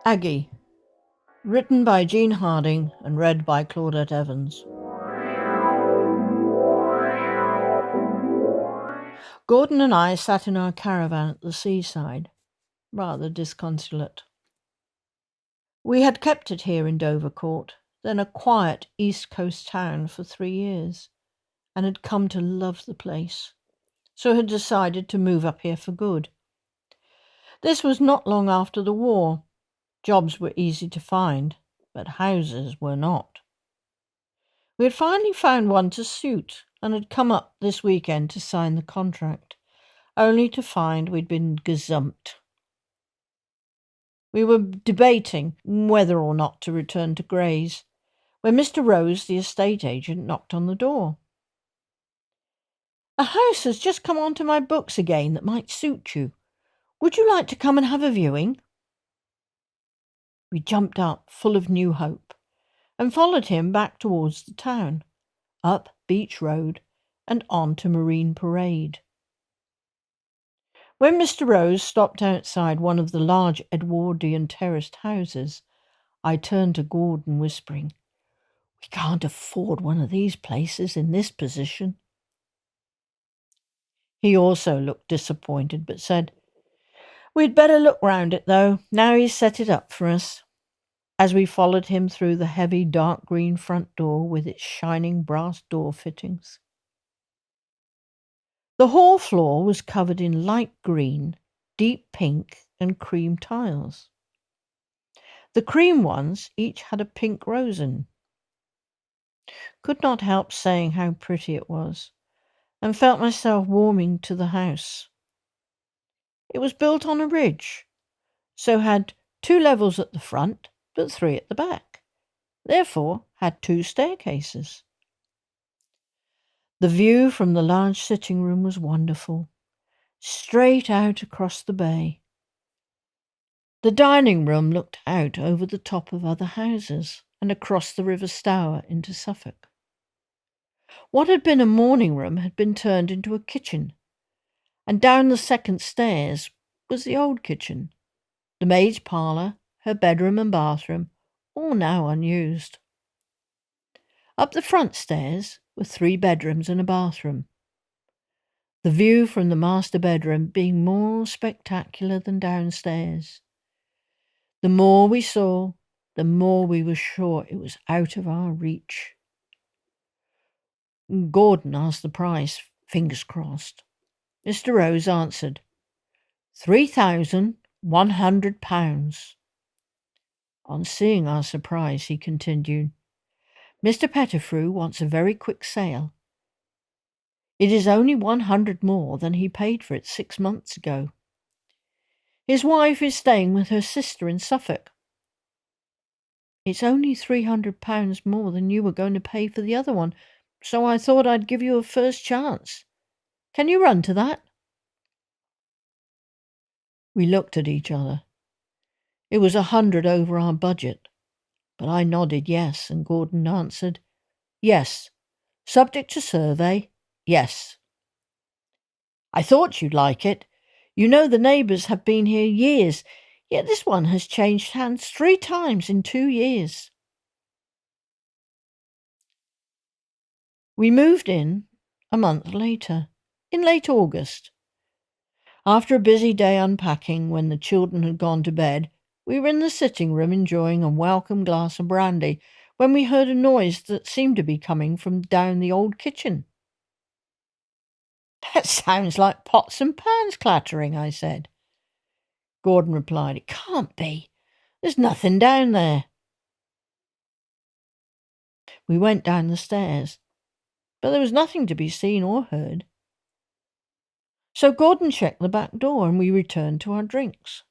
Aggie, written by Jean Harding and read by Claudette Evans. Gordon and I sat in our caravan at the seaside, rather disconsolate. We had kept it here in Dovercourt, then a quiet East Coast town for 3 years, and had come to love the place, so had decided to move up here for good. This was not long after the war. Jobs were easy to find, but houses were not. We had finally found one to suit and had come up this weekend to sign the contract, only to find we'd been gazumped. We were debating whether or not to return to Gray's when Mr. Rose, the estate agent, knocked on the door. "A house has just come onto my books again that might suit you. Would you like to come and have a viewing?" We jumped up, full of new hope, and followed him back towards the town, up Beach Road and on to Marine Parade. When Mr. Rose stopped outside one of the large Edwardian terraced houses, I turned to Gordon, whispering, "We can't afford one of these places in this position." He also looked disappointed, but said, "We'd better look round it, though, now he's set it up for us," as we followed him through the heavy dark green front door with its shining brass door fittings. The hall floor was covered in light green, deep pink, and cream tiles. The cream ones each had a pink rose in. Could not help saying how pretty it was, and felt myself warming to the house. It was built on a ridge, so had 2 levels at the front, but 3 at the back, therefore had 2 staircases. The view from the large sitting room was wonderful, straight out across the bay. The dining room looked out over the top of other houses and across the River Stour into Suffolk. What had been a morning room had been turned into a kitchen, and down the second stairs was the old kitchen, the maid's parlour, her bedroom and bathroom, all now unused. Up the front stairs were 3 bedrooms and a bathroom, the view from the master bedroom being more spectacular than downstairs. The more we saw, the more we were sure it was out of our reach. Gordon asked the price, fingers crossed. Mr. Rose answered, £3,100. On seeing our surprise, he continued, "Mr. Pettigrew wants a very quick sale. It is only 100 more than he paid for it 6 months ago. His wife is staying with her sister in Suffolk. It's only £300 more than you were going to pay for the other one, so I thought I'd give you a first chance. Can you run to that?" We looked at each other. It was 100 over our budget, but I nodded yes, and Gordon answered, "Yes. Subject to survey, yes. I thought you'd like it. You know the neighbours have been here years, yet this one has changed hands 3 times in 2 years." We moved in a month later, in late August. After a busy day unpacking, when the children had gone to bed, we were in the sitting room enjoying a welcome glass of brandy when we heard a noise that seemed to be coming from down the old kitchen. "That sounds like pots and pans clattering," I said. Gordon replied, "It can't be. There's nothing down there." We went down the stairs, but there was nothing to be seen or heard. So Gordon checked the back door and we returned to our drinks.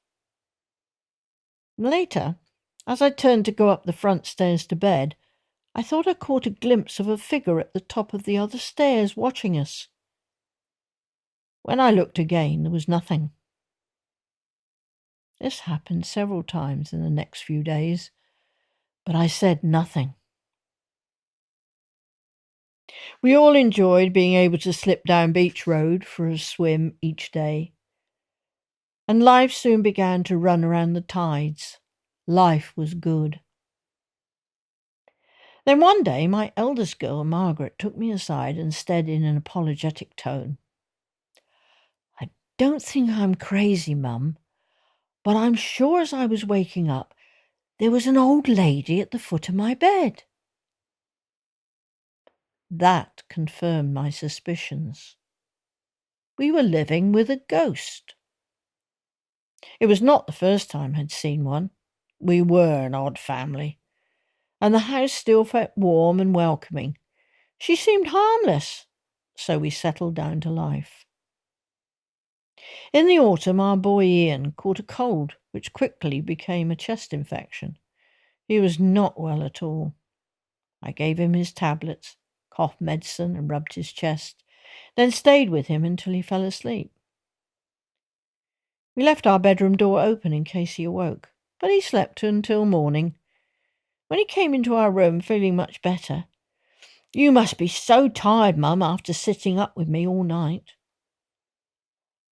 Later, as I turned to go up the front stairs to bed, I thought I caught a glimpse of a figure at the top of the other stairs watching us. When I looked again, there was nothing. This happened several times in the next few days, but I said nothing. We all enjoyed being able to slip down Beach Road for a swim each day, and life soon began to run around the tides, Life was good. Then one day my eldest girl, Margaret, took me aside and said in an apologetic tone, "I don't think I'm crazy, Mum, but I'm sure as I was waking up, there was an old lady at the foot of my bed." That confirmed my suspicions. We were living with a ghost. It was not the first time I'd seen one. We were an odd family, and the house still felt warm and welcoming. She seemed harmless, so we settled down to life. In the autumn, our boy Ian caught a cold, which quickly became a chest infection. He was not well at all. I gave him his tablets, cough medicine, and rubbed his chest, then stayed with him until he fell asleep. We left our bedroom door open in case he awoke, but he slept until morning. When he came into our room feeling much better, "You must be so tired, Mum, after sitting up with me all night."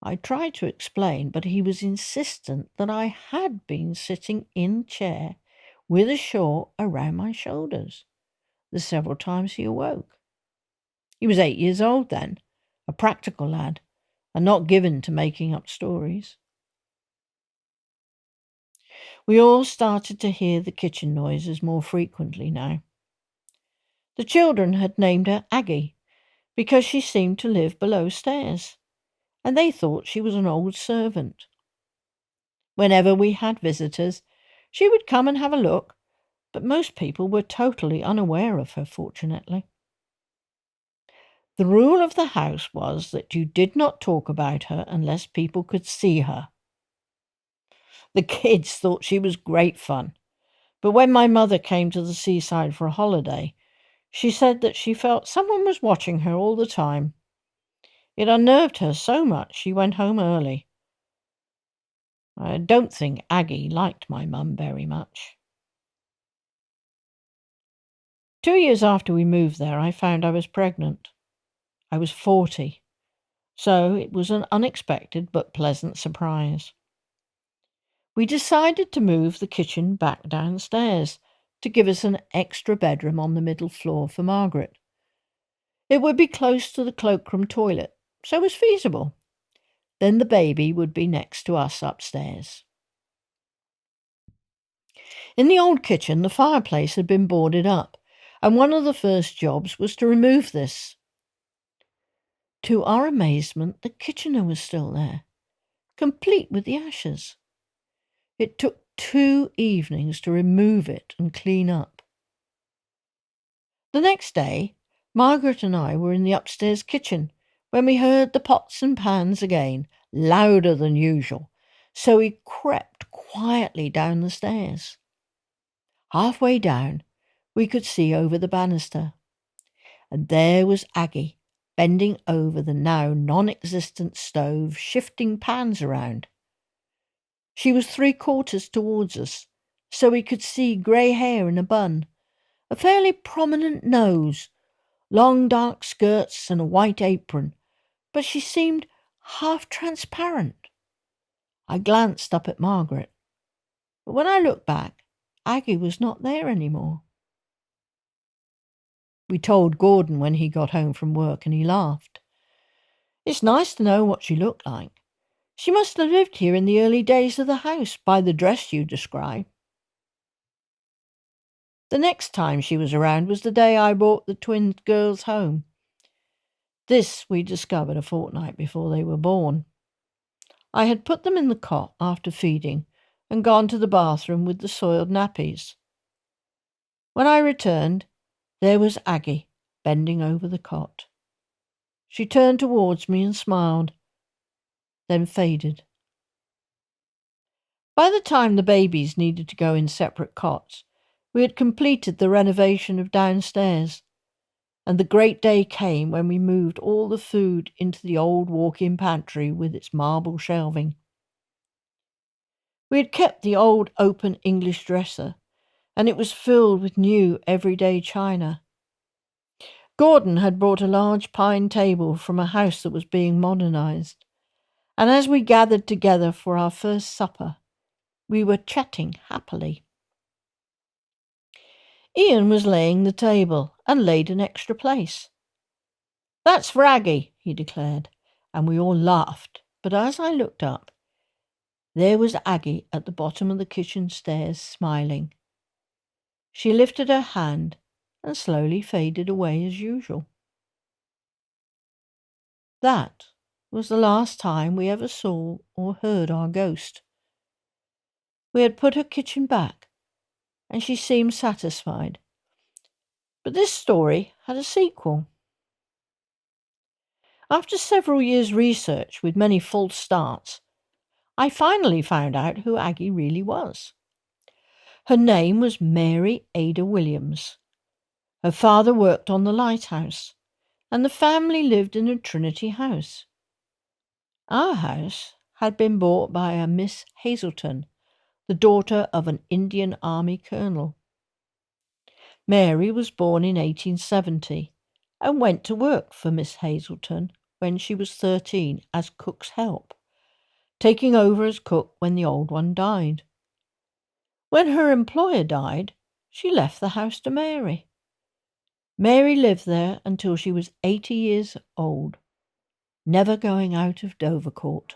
I tried to explain, but he was insistent that I had been sitting in a chair with a shawl around my shoulders the several times he awoke. He was 8 years old then, a practical lad, and not given to making up stories. We all started to hear the kitchen noises more frequently now. The children had named her Aggie because she seemed to live below stairs, and they thought she was an old servant. Whenever we had visitors, she would come and have a look, but most people were totally unaware of her, fortunately. The rule of the house was that you did not talk about her unless people could see her. The kids thought she was great fun, but when my mother came to the seaside for a holiday, she said that she felt someone was watching her all the time. It unnerved her so much she went home early. I don't think Aggie liked my mum very much. 2 years after we moved there, I found I was pregnant. I was 40, so it was an unexpected but pleasant surprise. We decided to move the kitchen back downstairs to give us an extra bedroom on the middle floor for Margaret. It would be close to the cloakroom toilet, so it was feasible. Then the baby would be next to us upstairs. In the old kitchen, the fireplace had been boarded up, and one of the first jobs was to remove this. To our amazement, the kitchener was still there, complete with the ashes. It took 2 evenings to remove it and clean up. The next day, Margaret and I were in the upstairs kitchen when we heard the pots and pans again, louder than usual, so we crept quietly down the stairs. Halfway down, we could see over the banister, and there was Aggie, bending over the now non-existent stove, shifting pans around. She was 3/4 towards us, so we could see grey hair in a bun, a fairly prominent nose, long dark skirts and a white apron, but she seemed half transparent. I glanced up at Margaret, but when I looked back, Aggie was not there anymore. We told Gordon when he got home from work, and he laughed. "It's nice to know what she looked like. She must have lived here in the early days of the house by the dress you describe." The next time she was around was the day I brought the twin girls home. This we discovered a fortnight before they were born. I had put them in the cot after feeding and gone to the bathroom with the soiled nappies. When I returned, there was Aggie bending over the cot. She turned towards me and smiled, then faded. By the time the babies needed to go in separate cots, we had completed the renovation of downstairs, and the great day came when we moved all the food into the old walk-in pantry with its marble shelving. We had kept the old open English dresser, and it was filled with new everyday china. Gordon had brought a large pine table from a house that was being modernized, and as we gathered together for our first supper, we were chatting happily. Ian was laying the table and laid an extra place. "That's for Aggie," he declared, and we all laughed. But as I looked up, there was Aggie at the bottom of the kitchen stairs, smiling. She lifted her hand and slowly faded away as usual. That was the last time we ever saw or heard our ghost. We had put her kitchen back, and she seemed satisfied. But this story had a sequel. After several years' research with many false starts, I finally found out who Aggie really was. Her name was Mary Ada Williams. Her father worked on the lighthouse, and the family lived in a Trinity house. Our house had been bought by a Miss Hazelton, the daughter of an Indian Army colonel. Mary was born in 1870 and went to work for Miss Hazelton when she was 13 as cook's help, taking over as cook when the old one died. When her employer died, she left the house to Mary. Mary lived there until she was 80 years old, never going out of Dovercourt.